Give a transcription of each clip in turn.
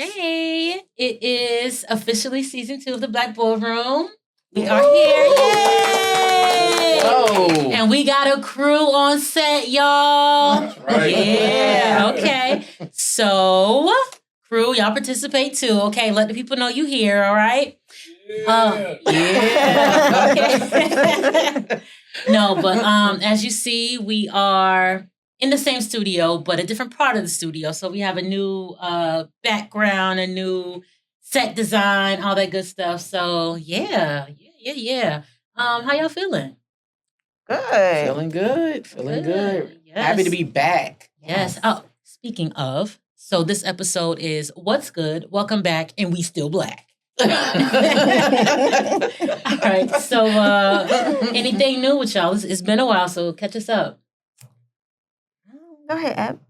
Hey, it is officially season 2 of the Black Boardroom. We are here. Yay! Oh. And we got a crew on set, y'all. That's right. Yeah, okay. So, crew, y'all participate too. Okay, let the people know you here, all right? Yeah. Okay. No, but as you see, we are in the same studio, but a different part of the studio. So we have a new background, a new set design, all that good stuff. So yeah. How y'all feeling? Good. Feeling good. Feeling good. Yes. Happy to be back. Yes. Oh, speaking of, so this episode is What's Good? Welcome back, and we still black. All right. So anything new with y'all? It's been a while, so catch us up. Go ahead, Ab.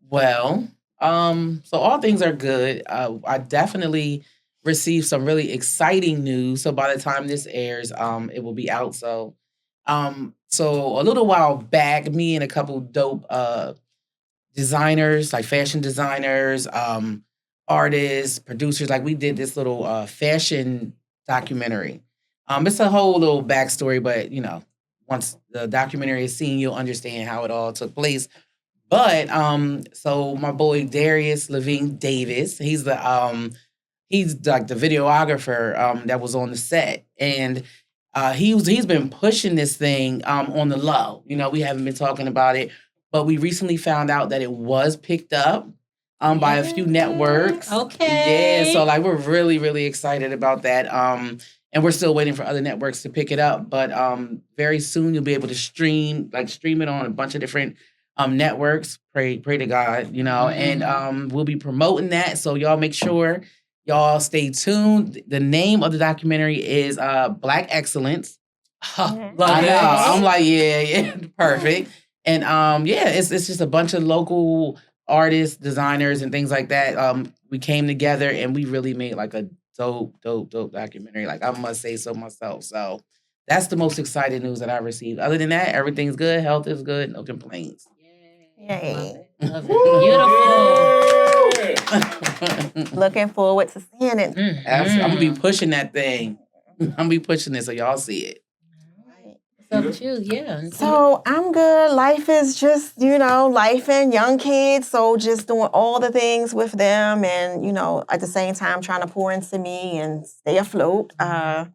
Well, so all things are good. I definitely received some really exciting news. So by the time this airs, it will be out. So a little while back, me and a couple dope designers, like fashion designers, artists, producers, like we did this little fashion documentary. It's a whole little backstory, but once the documentary is seen, you'll understand how it all took place. But so my boy Darius Levine Davis, he's like the videographer that was on the set, and he's been pushing this thing on the low. We haven't been talking about it, but we recently found out that it was picked up by a few networks. Okay. Yeah, so like we're really, really excited about that. And we're still waiting for other networks to pick it up. But very soon you'll be able to stream it on a bunch of different networks. Pray to God, Mm-hmm. and we'll be promoting that. So y'all make sure y'all stay tuned. The name of the documentary is Black Excellence. Love I it. know. I'm like, yeah, perfect. And it's just a bunch of local artists, designers, and things like that. We came together and we really made like a dope documentary. Like I must say so myself. So that's the most exciting news that I received. Other than that, everything's good. Health is good. No complaints. Yay. Love it. Beautiful. Looking forward to seeing it. Absolutely. I'm gonna be pushing that thing. I'm gonna be pushing it so y'all see it. What's up with you? Yeah. So I'm good. Life is just, life and young kids. So just doing all the things with them and, at the same time trying to pour into me and stay afloat. So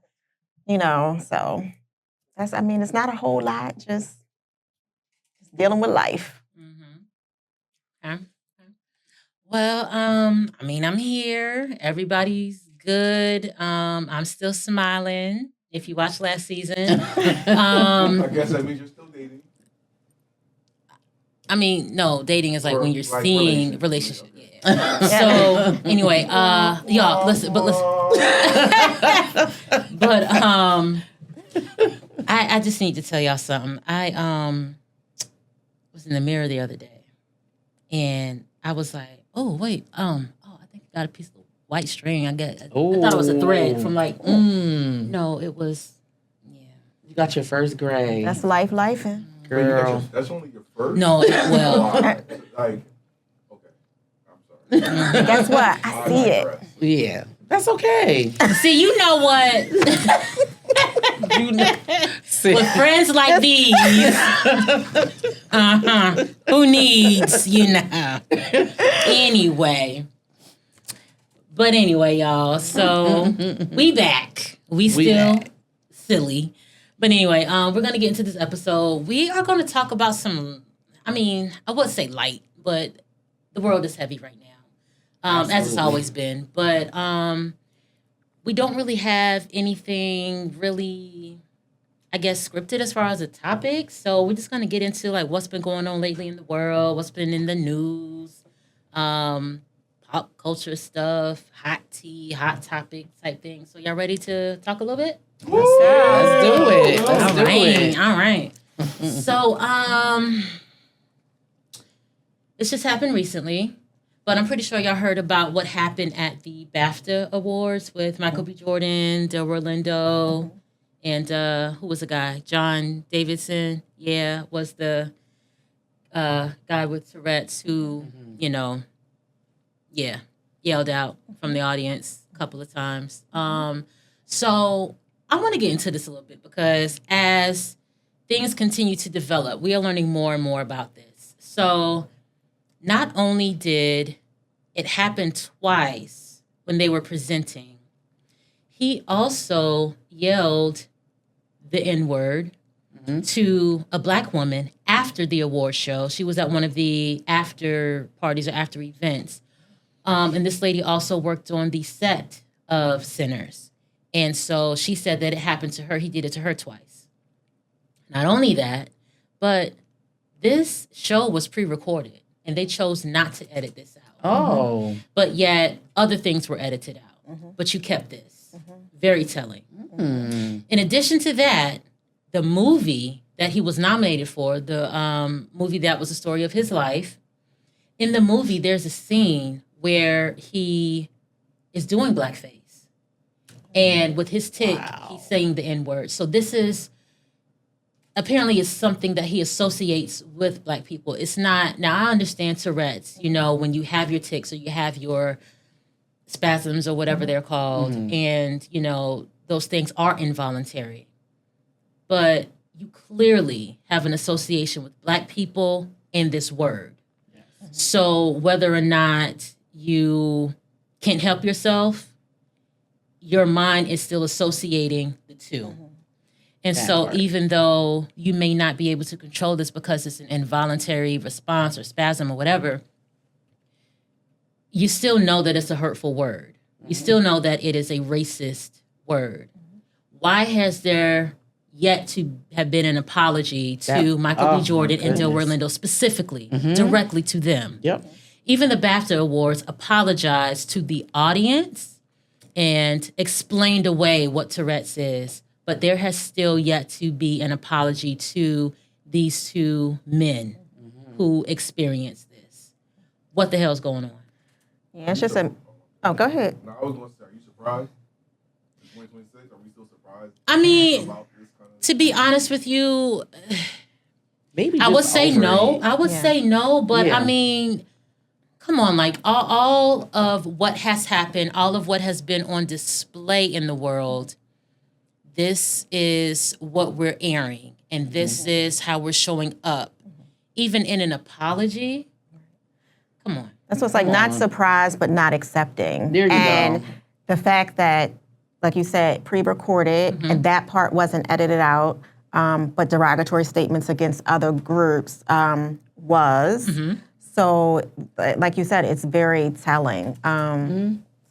it's not a whole lot, just dealing with life. Okay. Well, I'm here. Everybody's good. I'm still smiling. If you watched last season, I guess that means you're still dating. No, dating is like when you're like seeing relationship. Yeah. So anyway, y'all listen. But I just need to tell y'all something. I was in the mirror the other day, and I was like, oh wait, I think I got a piece of white string. I thought it was a thread from like. No, it was. Yeah. You got your first grade. That's life and Girl. That's only your first? No, well. Okay. I'm sorry. guess what? I see it. Yeah. That's okay. See, you know what? With friends like these, who needs, Anyway. But anyway, y'all, so we back. We still back. Silly. But anyway, we're going to get into this episode. We are going to talk about some, I would say light, but the world is heavy right now, as it's always been. But we don't really have anything really, I guess, scripted as far as a topic. So we're just going to get into like what's been going on lately in the world, what's been in the news, pop culture stuff, hot tea, hot topic type thing. So y'all ready to talk a little bit? Let's do it. Let's do it. All right. So, this just happened recently, but I'm pretty sure y'all heard about what happened at the BAFTA Awards with Michael B. Jordan, Delroy Lindo, and who was the guy? John Davidson. Yeah, was the guy with Tourette's who, yeah. yelled out from the audience a couple of times. So I want to get into this a little bit because as things continue to develop, we are learning more and more about this. So not only did it happen twice when they were presenting, he also yelled the N-word to a black woman after the award show. She was at one of the after parties or after events. And this lady also worked on the set of Sinners. And so she said that it happened to her. He did it to her twice. Not only that, but this show was pre-recorded and they chose not to edit this out. Oh. But yet other things were edited out. But you kept this. Very telling. In addition to that, the movie that he was nominated for, the movie that was the story of his life, in the movie there's a scene where he is doing blackface. And with his tick, he's saying the N-word. So this is, apparently is something that he associates with black people. It's not, now I understand Tourette's, you know, when you have your tics or you have your spasms or whatever they're called, and, you know, those things are involuntary. But you clearly have an association with black people and this word. Yes. So whether or not you can help yourself, your mind is still associating the two. And that so part. Even though you may not be able to control this because it's an involuntary response or spasm or whatever, you still know that it's a hurtful word. You still know that it is a racist word. Why has there yet to have been an apology to Michael B. Jordan and Delroy Lindo specifically, directly to them? Yep. Even the BAFTA Awards apologized to the audience and explained away what Tourette's is, but there has still yet to be an apology to these two men who experienced this. What the hell's going on? Yeah, it's just a... Oh, go ahead. No, I was going to say, are you surprised? 2026, are we still surprised? I mean, to be honest with you, maybe I would say no. I would say no, but I mean, come on, like all of what has happened, all of what has been on display in the world, this is what we're airing, and this is how we're showing up. Even in an apology, come on. That's what's like not surprised, but not accepting. There you and go. The fact that, like you said, pre-recorded, and that part wasn't edited out, but derogatory statements against other groups was. So, like you said, it's very telling.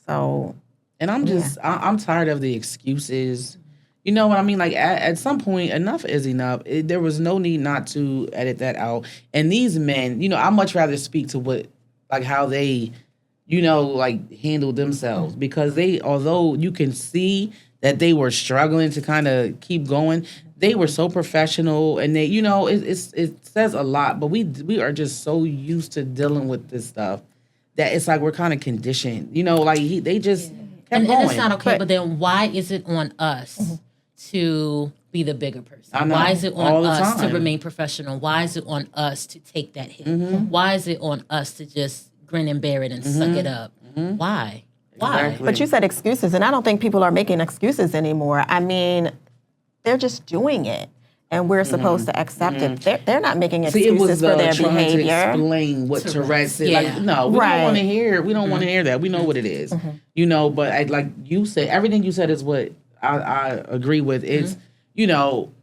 So, and I'm just, I'm tired of the excuses. You know what I mean? Like, at some point, enough is enough. There was no need not to edit that out. And these men, you know, I'd much rather speak to what, like, how they, you know, like, handled themselves. Because they, although you can see that they were struggling to kind of keep going, they were so professional. And they, you know, it says a lot. But we are just so used to dealing with this stuff that it's like we're kind of conditioned. You know, like, they just kept going. And it's not okay, but then why is it on us to be the bigger person? Why is it on us to remain professional? Why is it on us to take that hit? Why is it on us to just grin and bear it and suck it up? Why? Exactly. But you said excuses, and I don't think people are making excuses anymore. I mean, they're just doing it, and we're supposed to accept it. They're not making excuses for their behavior. To explain what Tourette's is. Like, no, we don't want to hear. We don't want to hear that. We know what it is. You know, but like you said, everything you said is what I agree with. It's, you know,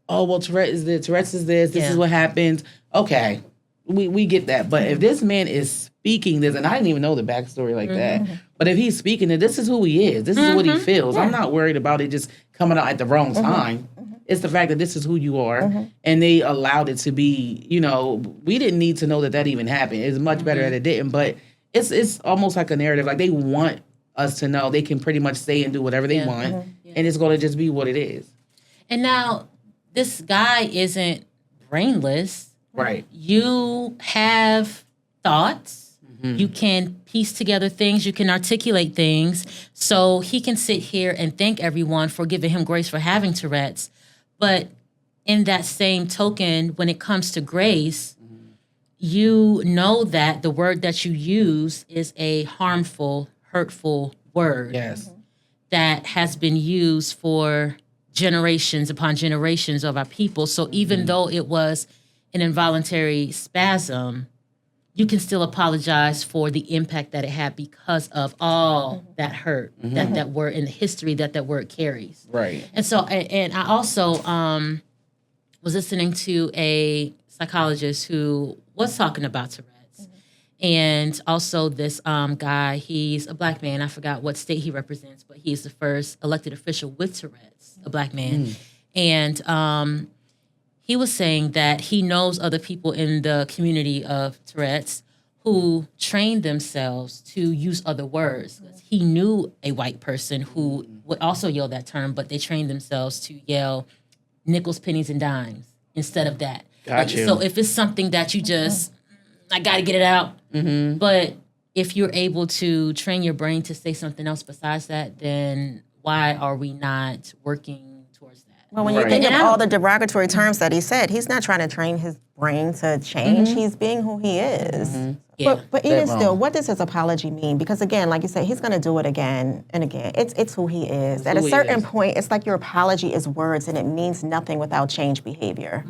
oh, well, Tourette's is this. Tourette's is this. This is what happens. Okay, we get that. But if this man is speaking this, and I didn't even know the backstory like that, but if he's speaking it, this is who he is. This is what he feels. I'm not worried about it just coming out at the wrong time. It's the fact that this is who you are, and they allowed it to be, you know, we didn't need to know that even happened. It's much better that it didn't, but it's almost like a narrative. Like, they want us to know they can pretty much say and do whatever they want, and it's going to just be what it is. And now, this guy isn't brainless. Right. You have thoughts. You can piece together things. You can articulate things. So he can sit here and thank everyone for giving him grace for having Tourette's. But in that same token, when it comes to grace, you know that the word that you use is a harmful, hurtful word Yes. that has been used for generations upon generations of our people. So even though it was an involuntary spasm, you can still apologize for the impact that it had because of all that hurt that word in the history that word carries. Right. And so, and I also was listening to a psychologist who was talking about Tourette's. And also this guy, he's a black man. I forgot what state he represents, but he's the first elected official with Tourette's, a black man. And he was saying that he knows other people in the community of Tourette's who trained themselves to use other words. He knew a white person who would also yell that term, but they trained themselves to yell nickels, pennies, and dimes instead of that. Got you. So if it's something that you just, I got to get it out. But if you're able to train your brain to say something else besides that, then why are we not working towards that? Well, when you Right. think of And all the derogatory terms that he said, he's not trying to train his brain to change. He's being who he is. Yeah. But even That still, wrong. what does his apology mean? Because again, like you said, he's going to do it again and again. It's who he is. At a who he certain is. point, it's like your apology is words and it means nothing without change behavior.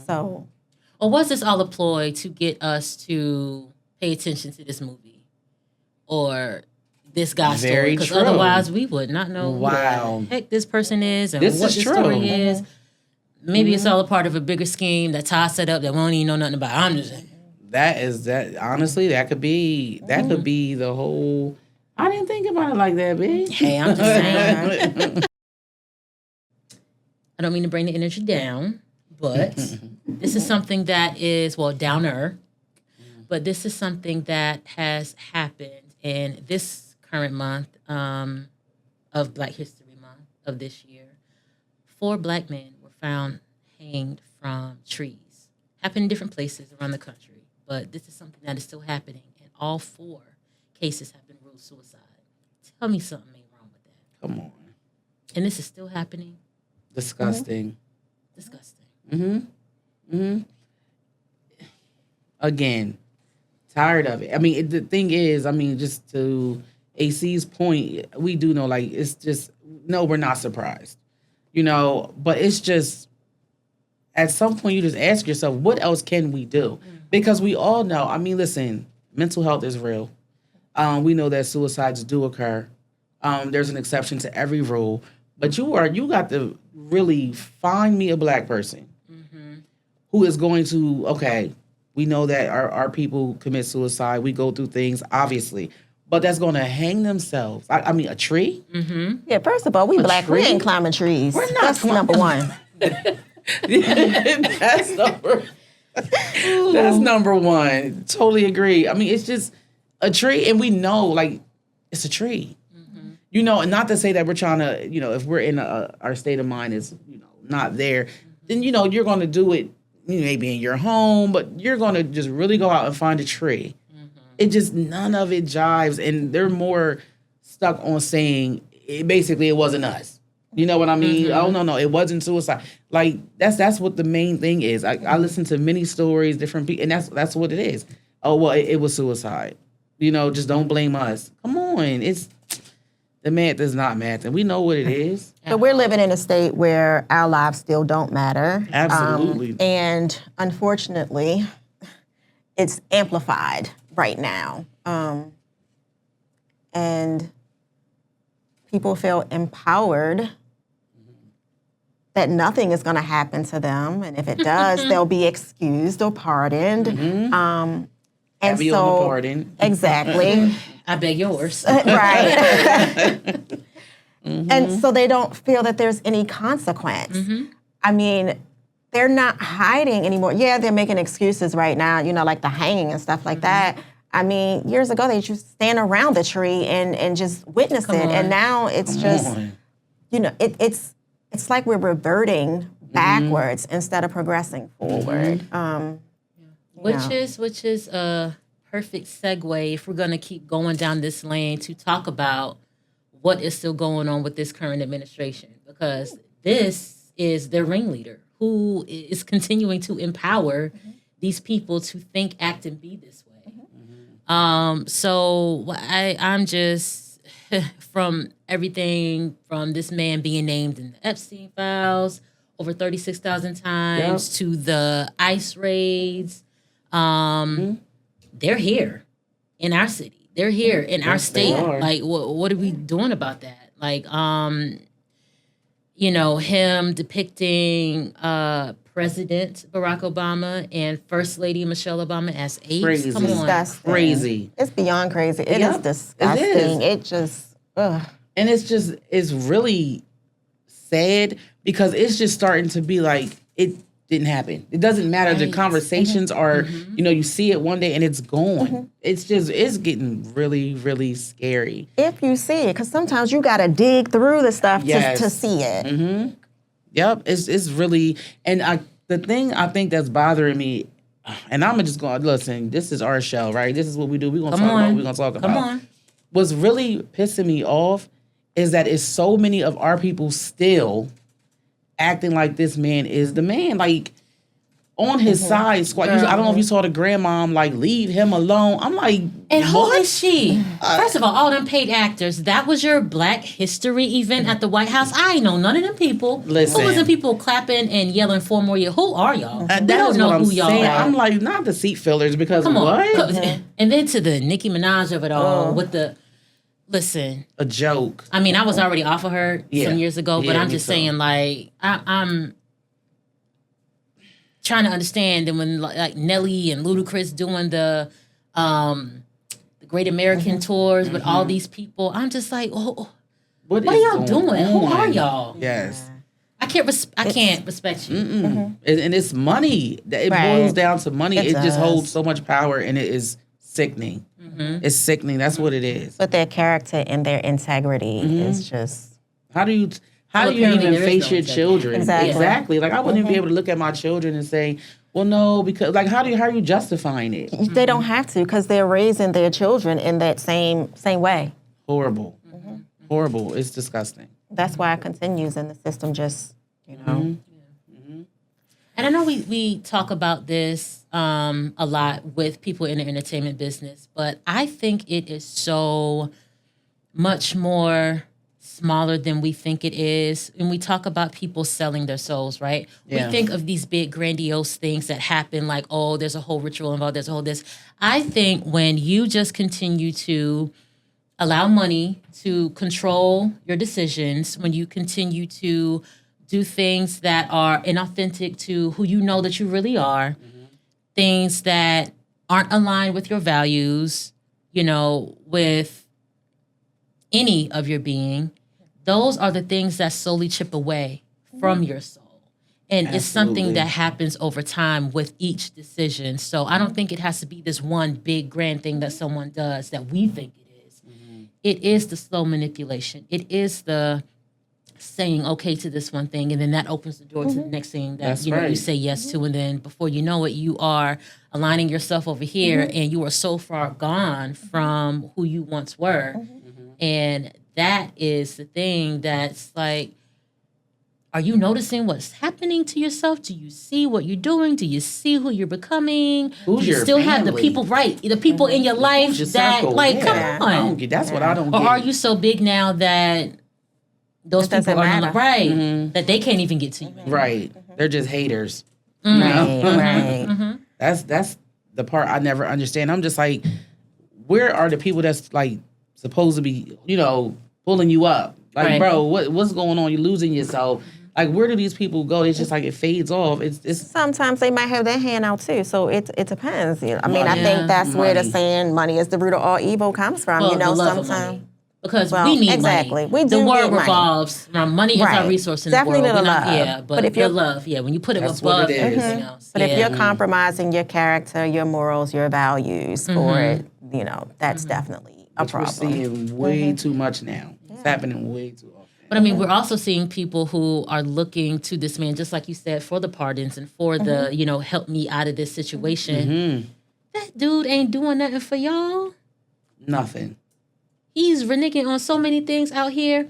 So Or was this all a ploy to get us to pay attention to this movie or this guy's story? Very Because true. otherwise we would not know Wow. who the heck this person is and This what is this true. story is. Maybe it's all a part of a bigger scheme that Todd set up that we don't even know nothing about. I'm just saying. That honestly, that could be the whole. I didn't think about it like that, bitch. Hey, I'm just saying. I don't mean to bring the energy down, but this is something that is, well, downer. But this is something that has happened in this current month of Black History Month of this year. 4 black men were found hanged from trees. Happened in different places around the country, but this is something that is still happening, and all 4 cases have been ruled suicide. Tell me something ain't wrong with that. Come on, And this is still happening. disgusting. Disgusting. Again, tired of it. I mean, the thing is, I mean, just to AC's point, we do know, like, it's just, no, we're not surprised, you know, but it's just, at some point, you just ask yourself, what else can we do? Because we all know, I mean, listen, mental health is real. We know that suicides do occur. There's an exception to every rule, but you got to really find me a black person who is going to, okay, we know that our people commit suicide. We go through things, obviously, but that's going to hang themselves. I mean, a tree? yeah, first of all, we black. We tree? ain't climbing trees. We're not That's number one. That's number one. Totally agree. I mean, it's just a tree, and we know, like, it's a tree. You know, and not to say that we're trying to, you know, if we're in our state of mind is, you know, not there, then, you know, you're going to do it maybe in your home, but you're going to just really go out and find a tree. It just, none of it jives, and they're more stuck on saying, basically, it wasn't us. You know what I mean? Oh, no, it wasn't suicide. Like, that's what the main thing is. I listen to many stories, different people, and that's what it is. Oh, well, it was suicide. You know, just don't blame us. Come on. The math is not math, and we know what it is. But we're living in a state where our lives still don't matter. Absolutely. And unfortunately, it's amplified right now. And people feel empowered that nothing is going to happen to them. And if it does, they'll be excused or pardoned. And Heavy so, on the pardon. exactly. I beg yours. Right. And so they don't feel that there's any consequence. I mean, they're not hiding anymore. Yeah, they're making excuses right now, you know, like the hanging and stuff like that. I mean, years ago, they just stand around the tree and just witness it. on. And now it's just, you know, it's like we're reverting backwards instead of progressing forward. Which is a perfect segue if we're going to keep going down this lane to talk about what is still going on with this current administration, because this is their ringleader who is continuing to empower these people to think, act, and be this way. So I'm just from everything from this man being named in the Epstein files over 36,000 times to the ICE raids. They're here in our city. They're here in our state. Like, what are we doing about that? Like, him depicting President Barack Obama and First Lady Michelle Obama as apes. Crazy. Come on. Disgusting. Crazy. It's beyond crazy. It is disgusting. It just, ugh. And it's really sad because it's just starting to be like, it didn't happen. It doesn't matter. The conversations are, you see it one day and it's gone. It's getting really, really scary. If you see it, because sometimes you got to dig through the stuff to see it. Yep, it's really, and the thing I think that's bothering me, and I'm just going, listen, this is our show, right? This is what we do. We're going to talk about what we're going to talk about. Come on. What's really pissing me off is that it's so many of our people still acting like this man is the man. Like, on his side squad. I don't know if you saw the grandmom, like, leave him alone. I'm like, and who is she? First of all them paid actors. That was your Black History event at the White House. I ain't know none of them people. Listen. Who was the people clapping and yelling 4 more years? Who are y'all? That we don't is know what I'm who y'all saying. are. I'm like, not the seat fillers because Come on. what? And then to the Nicki Minaj of it all with the, listen. A joke. I mean, I was already off of her some years ago, but I'm just saying, like, I'm trying to understand. And when like Nelly and Ludacris doing the Great American tours with all these people, I'm just like, what are y'all doing? Who are y'all? Yes. I can't respect you. And it's money. It boils down to money. It just holds so much power, and it is sickening. It's sickening. That's what it is. But their character and their integrity is just. How do you even face your children? Exactly. Like, I wouldn't even be able to look at my children and say, well, no, because, like, how are you justifying it? They don't have to, because they're raising their children in that same way. Horrible. Horrible. It's disgusting. That's why it continues, and the system just, And I know we talk about this a lot with people in the entertainment business, but I think it is so much more smaller than we think it is. And we talk about people selling their souls, right? Yeah. We think of these big grandiose things that happen, like, oh, there's a whole ritual involved, there's a whole this. I think when you just continue to allow money to control your decisions, when you continue to do things that are inauthentic to who you know that you really are, things that aren't aligned with your values, with any of your being, those are the things that slowly chip away from your soul. And it's something that happens over time with each decision. So I don't think it has to be this one big grand thing that someone does that we think it is. It is the slow manipulation. It is the saying okay to this one thing, and then that opens the door to the next thing that you say yes to, and then before you know it, you are aligning yourself over here, and you are so far gone from who you once were. And that is the thing that's like, are you noticing what's happening to yourself? Do you see what you're doing? Do you see who you're becoming? Who's Do you your still family? have the people, the people in your life that, circle? like, come on. That's what I don't get. Or are you so big now that those people are not that they can't even get to you? Right. They're just haters. Right. That's the part I never understand. I'm just like, where are the people that's like supposed to be, pulling you up? Like, bro, what's going on? You're losing yourself. Like, where do these people go? It's just like it fades off. It's sometimes they might have their hand out too. So it depends. I mean, I think that's where the saying "money is the root of all evil" comes from. Well, the love of money. Because we need money. We do the world need revolves. Now, money is our resource in Definitely the world. Definitely love. But if you're love, when you put it above everything else. But if you're compromising your character, your morals, your values for it, that's definitely a problem. We're seeing way too much now. It's happening way too often. But I mean, we're also seeing people who are looking to this man, just like you said, for the pardons and for the, help me out of this situation. That dude ain't doing nothing for y'all. Nothing. He's reneging on so many things out here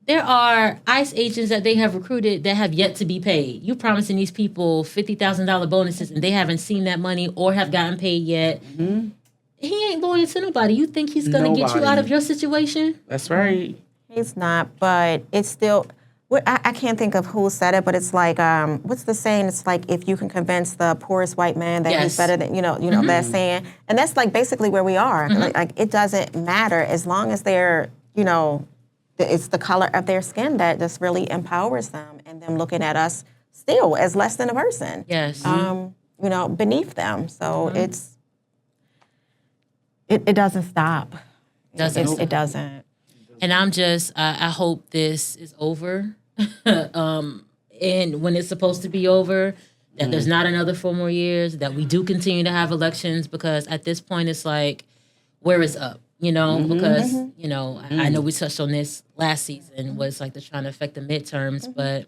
There are ICE agents that they have recruited that have yet to be paid. You promising these people $50,000 bonuses and they haven't seen that money or have gotten paid yet. Mm-hmm. He ain't loyal to nobody. You think he's going to get you out of your situation? That's right. He's not, but it's still. I can't think of who said it, but it's like, what's the saying? It's like if you can convince the poorest white man that he's better than that saying, and that's like basically where we are. Like it doesn't matter as long as they're it's the color of their skin that just really empowers them, and them looking at us still as less than a person. Yes. Beneath them. So it doesn't stop. It doesn't. And I'm just, I hope this is over. And when it's supposed to be over, that there's not another 4 more years, that we do continue to have elections, because at this point it's like, where is up? Because, I know we touched on this last season, was like they're trying to affect the midterms, but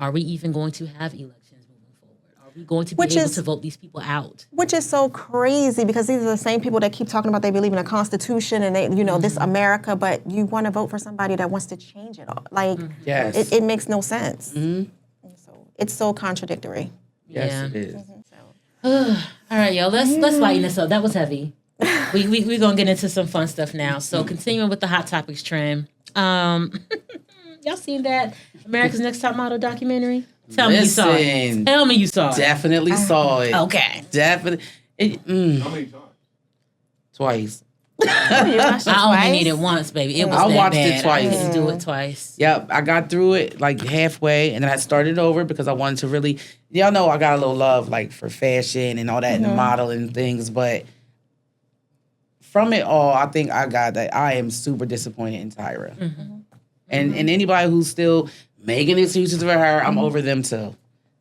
are we even going to have elections moving forward? Are we going to be able to vote these people out? Which is so crazy, because these are the same people that keep talking about they believe in a constitution and they, this America, but you want to vote for somebody that wants to change it all. Like, it makes no sense. So it's so contradictory. Yes, it is. All right, y'all, let's lighten this up. That was heavy. We're going to get into some fun stuff now. So continuing with the Hot Topics trend. Y'all seen that America's Next Top Model documentary? Tell me you saw it. Definitely saw it. Okay. Definitely. How many times? Twice. I only need it once, baby. It was I that watched bad. it twice. I had to do it twice. Yep, I got through it like halfway, and then I started over because I wanted to really. Y'all know I got a little love like for fashion and all that, and the modeling things, but from it all, I think I got that I am super disappointed in Tyra, and anybody who's still making excuses for her, I'm over them too.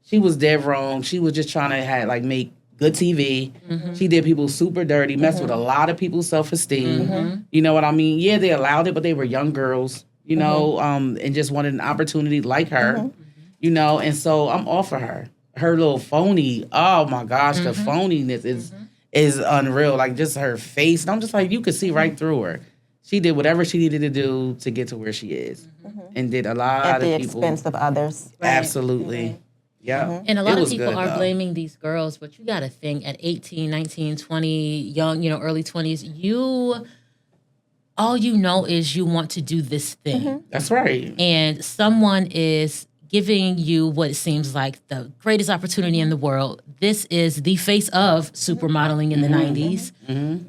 She was dead wrong. She was just trying to make good TV. She did people super dirty, messed with a lot of people's self-esteem. You know what I mean? Yeah, they allowed it, but they were young girls, and just wanted an opportunity like her, and so I'm all for her. Her little phony, oh my gosh, the phoniness is unreal. Like just her face. And I'm just like, you could see right through her. She did whatever she needed to do to get to where she is. And did a lot at of the people. expense of others. Absolutely. Yeah. And a lot of people are blaming these girls, but you got to think at 18, 19, 20, young, early 20s, all you know is you want to do this thing. That's right. And someone is giving you what seems like the greatest opportunity in the world. This is the face of supermodeling in the 90s.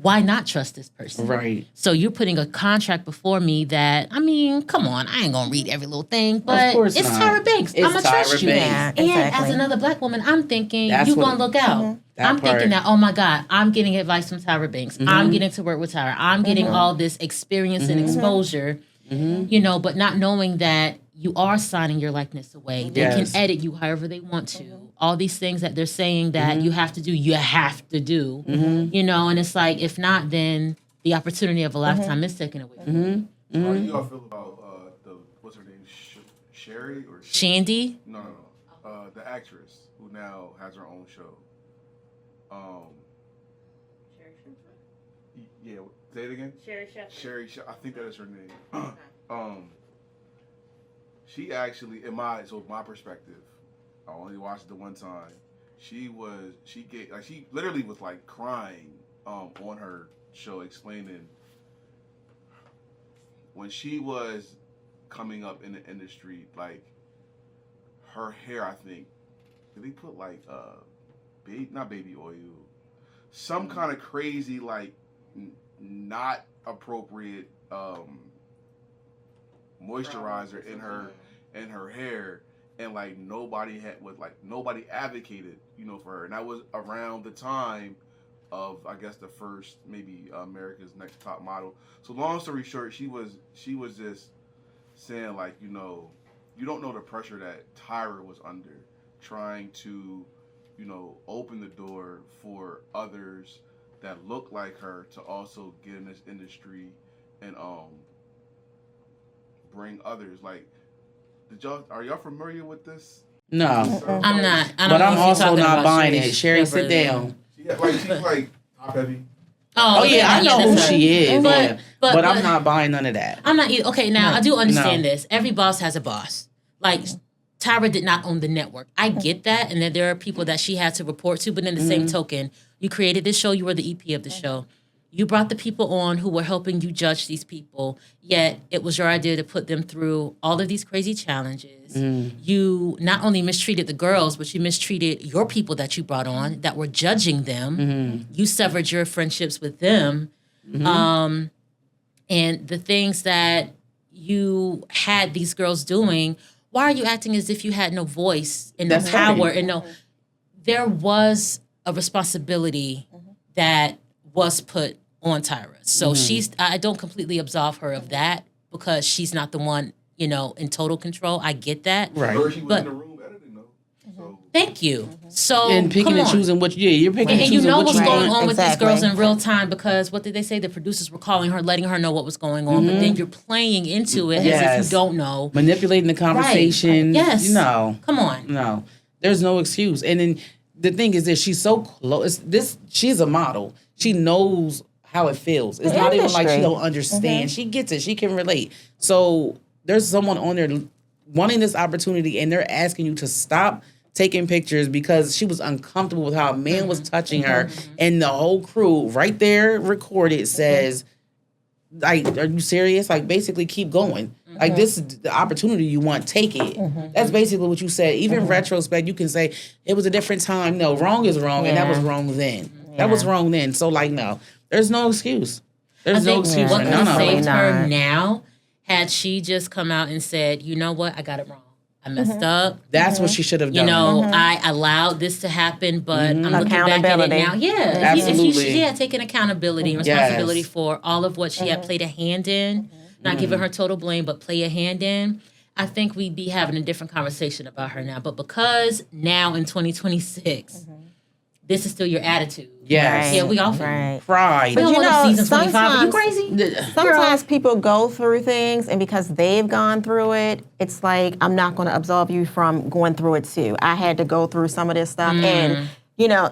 Why not trust this person? Right. So you're putting a contract before me that, I mean, come on, I ain't gonna read every little thing, but Of course it's not. Tyra Banks. It's I'm gonna trust Tyra you. Banks. Yeah, And exactly. as another Black woman, I'm thinking That's you're what- gonna look out. That I'm part. thinking that, oh my God, I'm getting advice from Tyra Banks. I'm getting to work with Tyra. I'm getting all this experience and exposure, but not knowing that you are signing your likeness away. They can edit you however they want to. All these things that they're saying that you have to do, you have to do. And it's like, if not, then the opportunity of a lifetime is taken away from you. How do y'all feel about what's her name, Sherry or Shandy? No. The actress who now has her own show. Yeah, say it again. Sherry. I think that is her name. She actually, my perspective, I only watched it the one time. She literally was like crying on her show, explaining when she was coming up in the industry, like her hair, I think, did they put like not baby oil, some kind of crazy like not appropriate moisturizer in her hair, and like nobody advocated for her, and that was around the time of, I guess, the first maybe America's Next Top Model. So long story short, she was just saying like, you don't know the pressure that Tyra was under, trying to open the door for others that look like her to also get in this industry and bring others. Like, are y'all familiar with this? No. I'm not. I don't But know I'm if you're also talking not about buying Sherry it. Sherry, sit Shepherd. down. She's like top heavy. Oh yeah, I know who that's her. she is. But- But I'm not buying none of that. I'm not okay. Now I do understand No. this. Every boss has a boss. Like Tyra did not own the network. I get that, and that there are people that she had to report to. But in the same token, you created this show. You were the EP of the show. You brought the people on who were helping you judge these people. Yet it was your idea to put them through all of these crazy challenges. You not only mistreated the girls, but you mistreated your people that you brought on that were judging them. You severed your friendships with them. And the things that you had these girls doing, why are you acting as if you had no voice and no power and no? There was a responsibility that was put on Tyra. So I don't completely absolve her of that because she's not the one, in total control. I get that. Right. Or she was in the room editing though. So Thank you. So And picking and choosing what you're picking and and you choosing know what what's you going want. on with these Exactly. girls in real time because what did they say? The producers were calling her, letting her know what was going on, but then you're playing into it as if Yes. you don't know. Manipulating the conversation. Yes. No. Come on. No. There's no excuse. And then the thing is that she's so close. She's a model. She knows how it feels. It's not even like she industry. don't understand. She gets it. She can relate. So there's someone on there wanting this opportunity and they're asking you to stop taking pictures because she was uncomfortable with how a man was touching her. And the whole crew right there recorded says, like, are you serious? Like, basically keep going. Like, this is the opportunity you want, take it. That's basically what you said. Even retrospect, you can say, it was a different time. No, wrong is wrong, and that was wrong then. That was wrong then. So, like, no. There's no excuse. There's no excuse what for could none have of saved it. her now had she just come out and said, you know what, I got it wrong. I messed up. That's what she should have done. I allowed this to happen, but I'm looking back at it Accountability. now. Yeah. Absolutely. Taking accountability and responsibility for all of what she had played a hand in, not giving her total blame, but play a hand in. I think we'd be having a different conversation about her now. But because now in 2026, this is still your attitude. Yes. Yeah, we all Right. Pride. We don't you want know, season 25. Are you sometimes- crazy? Sometimes people go through things, and because they've gone through it, it's like, I'm not going to absolve you from going through it too. I had to go through some of this stuff. And,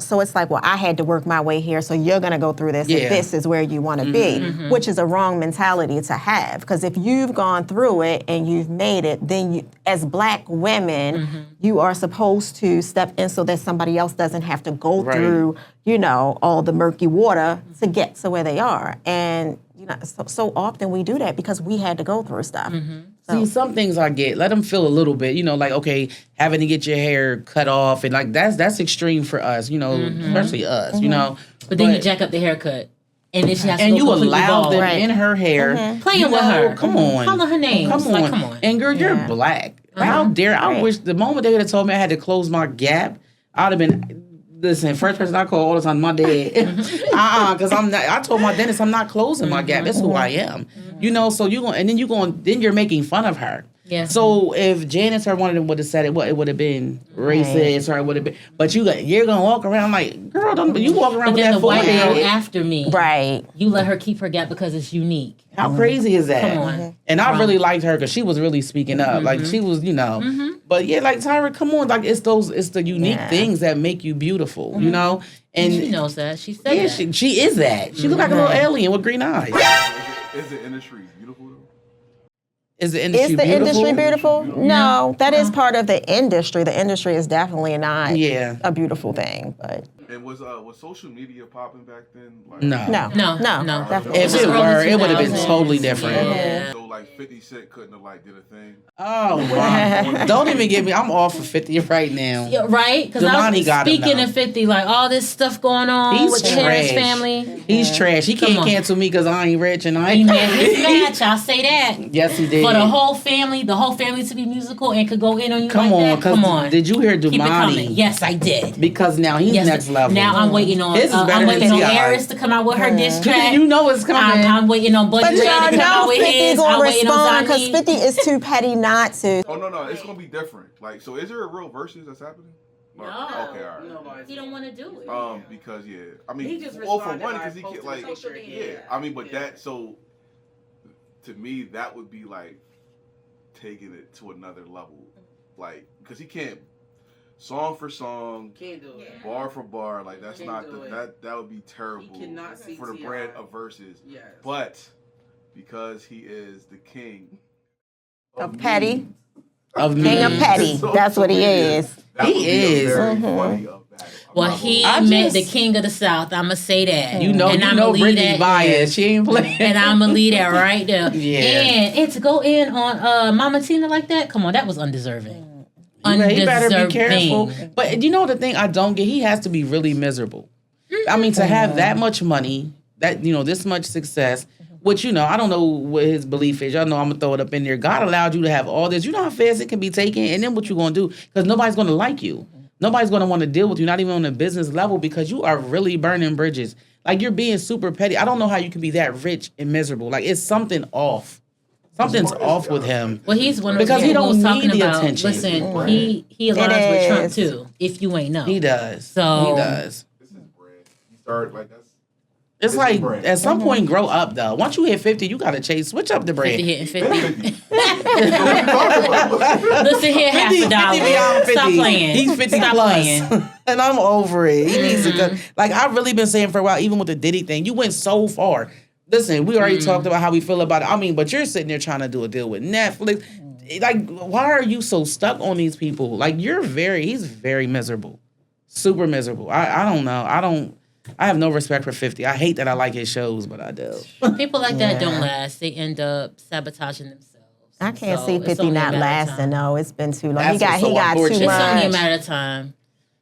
so it's like, well, I had to work my way here, so you're going to go through this, Yeah. and this is where you want to be, which is a wrong mentality to have. Because if you've gone through it and you've made it, then you, as Black women, you are supposed to step in so that somebody else doesn't have to go Right. through, all the murky water to get to where they are. And, so often we do that because we had to go through stuff. See, some things I get. Let them feel a little bit, like, okay, having to get your hair cut off and like that's extreme for us, especially us, But then you jack up the haircut. And then she has to and go you completely allowed bald. them in her hair, Playing with her. Come on, Calling her names. Come on, Like, come on. And girl, you're Yeah. Black. How dare I wish the moment they would have told me I had to close my gap, I'd have been. Listen, first person I call all the time, my dad. Because I'm not. I told my dentist I'm not closing my gap. That's who I am. So then you're making fun of her. Yeah. So if Janice or one of them would have said it, it would have been racist, or it would have been. But you're gonna walk around like, girl, don't you walk around But with then that the white girl forehead? after me, Right. you let her keep her gap because it's unique. How crazy is that? Come on. And I really liked her because she was really speaking up. Like she was, But yeah, like Tyra, come on, like it's the unique things that make you beautiful, And She knows that. She said yeah, that. she is that. She look like a little alien with green eyes. is the industry beautiful though? Is the industry Is the beautiful? industry beautiful? No, that is part of the industry. The industry is definitely not a beautiful thing, but And was social media popping back then? Like, No. No. definitely. If It was it early were, it would have been 2000s. totally different. Yeah. So like 50 Cent couldn't have did a thing. Oh my! Don't even get me. I'm off for 50 right now. Yeah, right? Because I Damani was got him speaking now. of 50, like all this stuff going on He's with trash. Terrence family. He's trash. He Come can't on. cancel me because I ain't rich and I He ain't. made his match, I'll say that. Yes, he did. For the whole family to be musical and could go in on you Come like on, that. Come on. did you hear Keep it coming. Damani? Yes, I did. Because now he's Yes, next level. Now I'm waiting on His is better I'm than waiting on T.I. Eris to come out with her diss track. You know it's coming. I'm waiting on Buddy But Ray to y'all come out know with 50 his. I'm gonna waiting respond on because Zani. 50 is too petty not to. Oh no, it's gonna be different. Like, so is there a real versus that's happening? Or- No. Okay, all right. He don't want to do it. Because I mean, He just well, for responded one, by because he can't posting like, a picture again. yeah. I mean, but that so to me that would be like taking it to another level, like because he can't. song for song, Can't do it. bar for bar. Like that's Can't not do it. that would be terrible He cannot see for the T.I. brand of verses. Yes. But because he is the king Of petty. Of King me. of petty. That's what he is. That He would be is. a very Mhm. funny battle. I'm Well, not he gonna lie. met the king of the South. I'ma say that. You know, and you I'ma know leave Britney's that biased. She ain't playing. And I'ma leave that right there. Yeah. And to go in on Mama Tina like that, come on, that was undeserving. He better be Undeserving. careful. But you know the thing I don't get? He has to be really miserable. I mean, to have that much money, that this much success, which I don't know what his belief is. Y'all know I'm gonna throw it up in there. God allowed you to have all this. You know how fast it can be taken, and then what you gonna do? Because nobody's gonna like you. Nobody's gonna want to deal with you, not even on a business level, because you are really burning bridges. Like you're being super petty. I don't know how you can be that rich and miserable. Like it's something off. Something's off with him. Well, he's one of those Because he people don't who's need talking the about. attention. Listen, he aligns with Trump too. If you ain't know, He does. So- he does. This is brand. You start like that's. It's This is like brand. at some point, grow up though. Once you hit 50, you gotta switch up the 50 brand. hitting 50. Listen, Listen here, half a dollar. beyond 50. Stop playing. He's 50 Stop plus. playing. And I'm over it. He needs to go. Like I've really been saying for a while, even with the Diddy thing, you went so far. Listen, we already talked about how we feel about it. I mean, but you're sitting there trying to do a deal with Netflix. Like, why are you so stuck on these people? Like, he's very miserable. Super miserable. I don't know. I have no respect for 50. I hate that I like his shows, but I do. People like that don't last. They end up sabotaging themselves. I can't So see it's 50 only a not matter of lasting time. though. It's been too long. That's He got so too unfortunate. It's only a much. matter of time.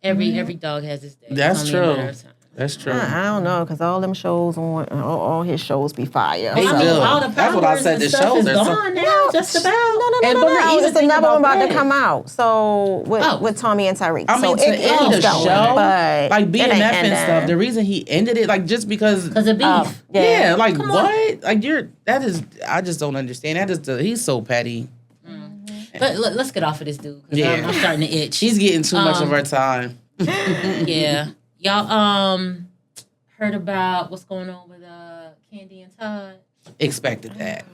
Every dog has its day. That's it's only a true. matter of time. That's true. I don't know, because all them shows on, all his shows be fire. They I mean, do. all the That's what I powers said, and the stuff shows is are so- gone now. Just about. No, And but the even it's thing another one about about to that- come out. So Oh. with Tommy and Tyreek. I mean, so to end the is going, show, but like it BMF ain't and stuff, ending. the reason he ended it, like just because. Because of beef. Yeah, like Come on. what? Like I just don't understand. He's so petty. But let's get off of this dude. 'Cause Yeah. I'm starting to itch. She's getting too much of our time. Yeah. Y'all heard about what's going on with Candy and Todd? Expected that.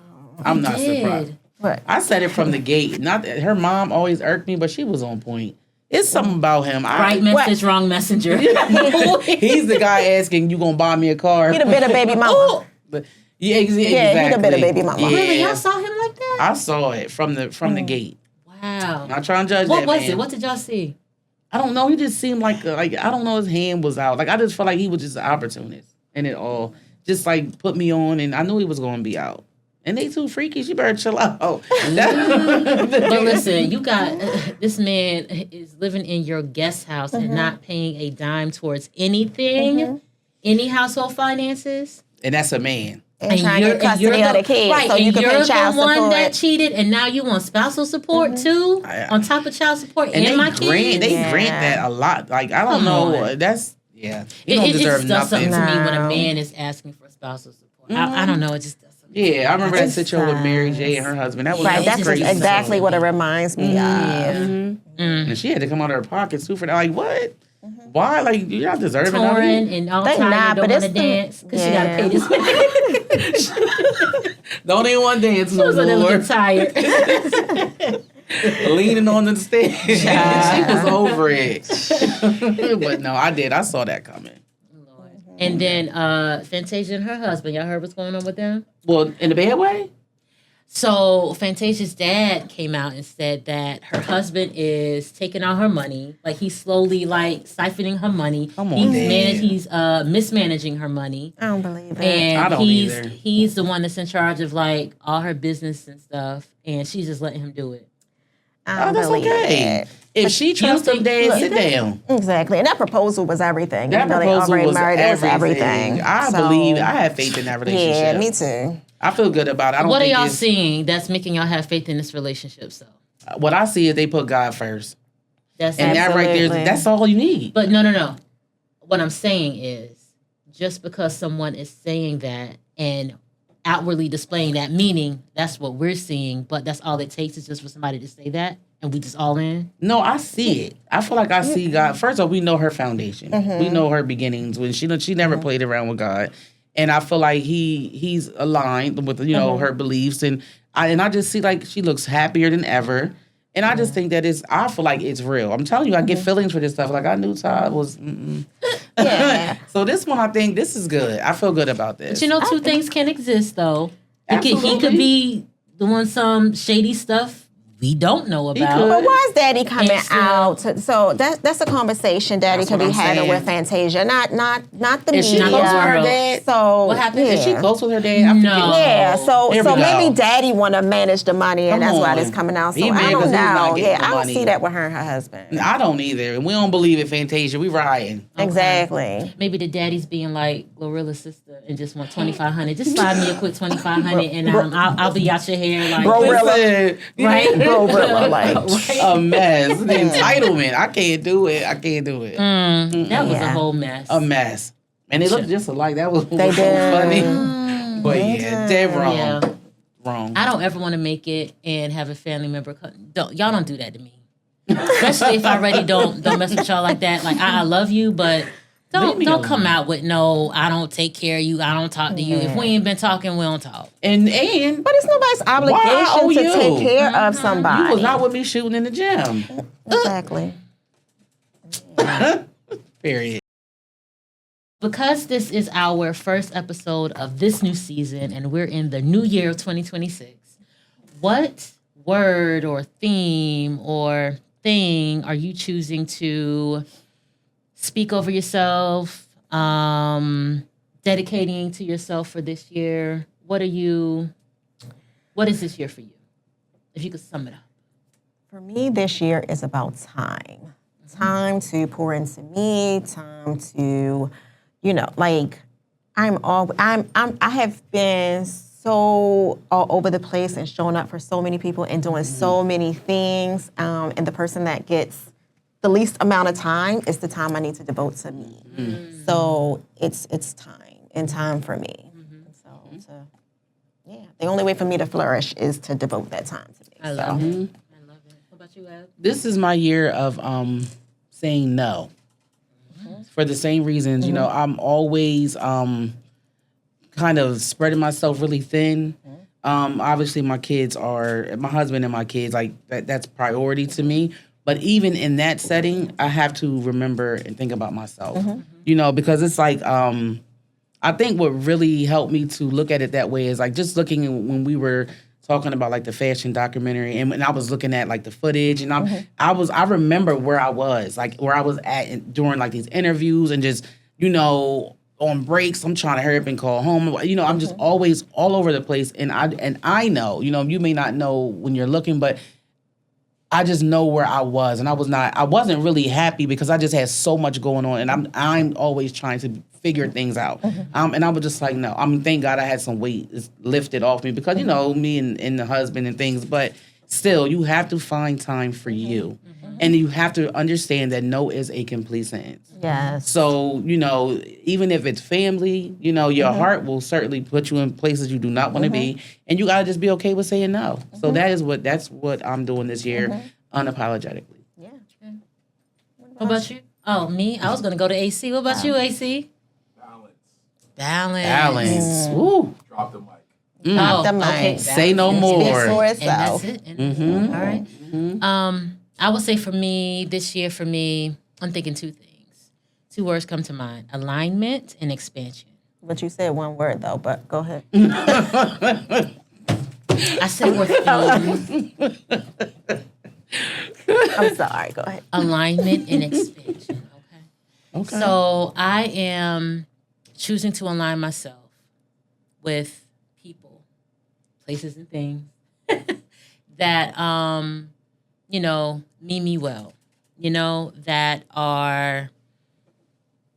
I'm not Did. surprised. What? I said it from the gate. Not that her mom always irked me, but she was on point. It's something about him. Right message, wrong messenger. He's the guy asking, "You gonna buy me a car?" He the bitter baby mama. But, yeah, he exactly. the bitter baby mama. Really? Yeah. Y'all saw him like that? I saw it from the gate. Wow. Not trying to judge What that was man. it? What did y'all see? I don't know. He just seemed like I don't know. His hand was out. Like I just felt like he was just an opportunist, and it all just like put me on. And I knew he was going to be out. And they too freaky. She better chill out. But listen, you got this man is living in your guest house and not paying a dime towards anything, any household finances. And that's a man. And trying to get custody of the kids, right, so you and can you're pay child the one support. that cheated, and now you want spousal support too, on top of child support and, And my they grant kids. grant that a lot. Like I don't Come know. on. That's yeah. He It don't just deserve does something nothing. to me when a No. man is asking for spousal support. I don't know. It just does something. Yeah, I remember that That's situation with Mary J sad. and her husband. That was Right, that that's was just crazy. exactly what it reminds me of. And she had to come out of her pocket too for that. Like what? Why? Like you're not deserving of Torn it. and all They tired, not, don't but want to it's the- dance because she got to yeah. pay this man. Don't even want to dance She no was a little more. bit tired. Leaning on the stage. She was over it. But no, I did. I saw that coming. And then Fantasia and her husband, y'all heard what's going on with them? Well, in the bad way? So Fantasia's dad came out and said that her husband is taking all her money. Like he's slowly like siphoning her money. Come on, Dad. He's mismanaging her money. I don't believe it. And I don't either. he's the one that's in charge of like all her business and stuff. And she's just letting him do it. I Oh, don't that's believe okay. it. If she trusts him, think- Dad, look, sit down. Exactly. And that proposal was everything. That Even though they proposal already was married, it was everything. everything. I So, believe. I have faith in that relationship. Yeah, me too. I feel good about it. I don't What are think y'all it's- seeing that's making y'all have faith in this relationship? So What I see is they put God first. that's And that right there, Absolutely. that's all you need. But no. What I'm saying is, just because someone is saying that and outwardly displaying that, meaning that's what we're seeing, but that's all it takes is just for somebody to say that, and we just all in. No, I see it. I feel like I see God. First of all, we know her foundation. We know her beginnings when she never played around with God, and I feel like he's aligned with her beliefs, and I just see like she looks happier than ever. And I just think that I feel like it's real. I'm telling you, I get feelings for this stuff. Like I knew Todd was. Yeah. So this one, I think this is good. I feel good about this. But you know, two things can exist though. He Absolutely. could be doing some shady stuff we don't know about. could. But why is Daddy coming And still- out? So that's a conversation Daddy That's could what be I'm having saying. with Fantasia, not the Is she media. close with her world. dad? So What happened? Yeah. Is she close with her dad? I forget. No. Yeah, so Here we go. maybe Daddy want to manage the money, and Come that's why on. it's coming out. So He I mad don't 'cause he's not know. getting Yeah, the I don't money. see that with her and her husband. I don't either. And we don't believe in Fantasia. We riding. Exactly. Maybe the daddy's being like Glorilla's sister and just want $2,500. Just slide me a quick $2,500 and I'll be out your hair like Glorilla. right. Glorilla, like. A mess. The entitlement. I can't do it. That was a Yeah. whole mess. A mess. And they look just alike. That was, They so did. funny. But yeah, dead wrong. Yeah. Wrong. I don't ever want to make it and have a family member. Y'all don't do that to me. Especially if I already don't mess with y'all like that. Like I love you, but Leave me don't alone. come out with no. I don't take care of you. I don't talk to you. If we ain't been talking, we don't talk. And But it's nobody's Why obligation owe to you? take care of somebody. you was not with me shooting in the gym. Exactly. Period. Because this is our first episode of this new season and we're in the new year of 2026, what word or theme or thing are you choosing to speak over yourself, dedicating to yourself for this year? What is this year for you? If you could sum it up. For me, this year is about time. Time to pour into me, time to, like I have been so all over the place and showing up for so many people and doing so many things. And the person that gets the least amount of time is the time I need to devote to me. So it's time for me. So the only way for me to flourish is to devote that time to me. I love it. I love it. What about you, Ed? This is my year of saying no. For the same reasons, I'm always kind of spreading myself really thin. Obviously, my husband and my kids, like that's priority to me. But even in that setting, I have to remember and think about myself, because it's like, I think what really helped me to look at it that way is like just looking when we were talking about like the fashion documentary and when I was looking at like the footage and I remember where I was at during like these interviews and just, on breaks, I'm trying to hurry up and call home. I'm just always all over the place. And I know, you may not know when you're looking, but I just know where I was, and I wasn't really happy because I just had so much going on, and I'm always trying to figure things out. And I was just like, no. Thank God I had some weight lifted off me because me and the husband and things, but still, you have to find time for you, and you have to understand that no is a complete sentence. Yes. So, even if it's family, your heart will certainly put you in places you do not want to be. And you got to just be okay with saying no. So that's what I'm doing this year, unapologetically. Yeah. What about you? Oh, me? I was going to go to AC. What about you, AC? Balance. Balance. Woo. Drop the mic. Oh, the mic. okay. Say no Balance. Speaks more. for And itself. that's it. And all right. I would say for me, this year for me, I'm thinking two things. Two words come to mind: alignment and expansion. But you said one word though, but go ahead. I said we're I'm sorry, go ahead. alignment and expansion. Okay. So I am choosing to align myself with people, places, and things that mean me well.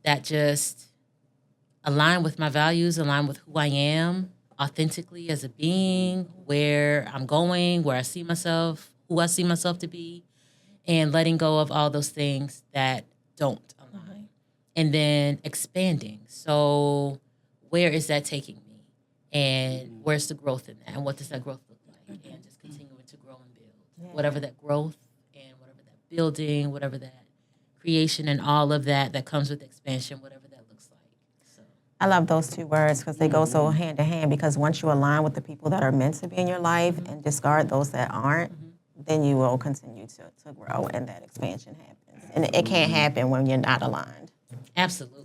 That just align with my values, align with who I am authentically as a being, where I'm going, where I see myself, who I see myself to be, and letting go of all those things that don't align. And then expanding. So where is that taking me? And where's the growth in that? And what does that growth look like? And just continuing to grow and build. Whatever that growth and whatever that building, whatever that creation and all of that comes with expansion, whatever that looks like. So I love those two words because they go so hand to hand because once you align with the people that are meant to be in your life and discard those that aren't, then you will continue to grow and that expansion happens. And it can't happen when you're not aligned. Absolutely.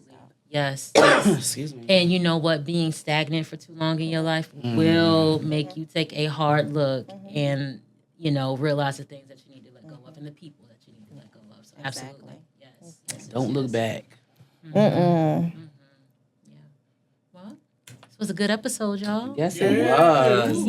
Yes. Excuse me. And you know what? Being stagnant for too long in your life will make you take a hard look and, realize the things that you need to let go of and the people that you need to let go of. So absolutely. Yes. Don't look back. Yeah. Well, this was a good episode, y'all. Yes, it was.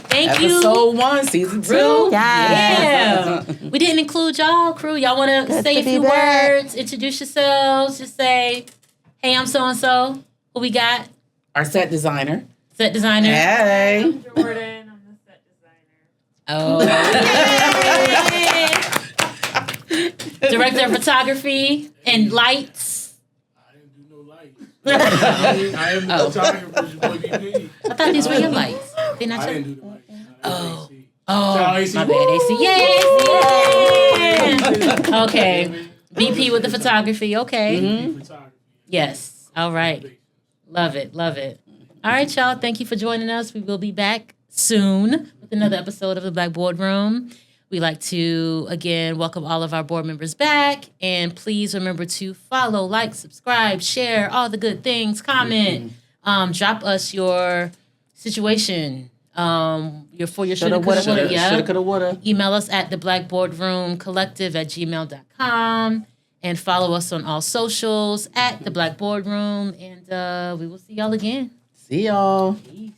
Thank you. Episode 1, season 2. Crew. Yes. Yeah. We didn't include y'all, crew. Y'all want to say a few words, introduce yourselves, just say, hey, I'm so-and-so. Who we got? Our set designer. Set designer. Hey. I'm Jordan. I'm the set designer. Oh. Yay. Director of photography and lights. I didn't do no lights. I am the photographer, your boy BP. I thought these were your lights. They not I your... didn't do the lights. Oh. AC. Oh, Shout out AC. my bad, AC. Yay! Okay. BP with the photography. Okay. Photography. Yes. All right. Love it. Love it. All right, y'all. Thank you for joining us. We will be back soon with another episode of the Black Boardroom. We like to, again, welcome all of our board members back. And please remember to follow, like, subscribe, share, all the good things, comment. Drop us your situation. Your shoulda, coulda, yeah. Shoulda, coulda, woulda. Email us at the Black Boardroom Collective at gmail.com and follow us on all socials at the Black Boardroom. And we will see y'all again. See y'all. Peace.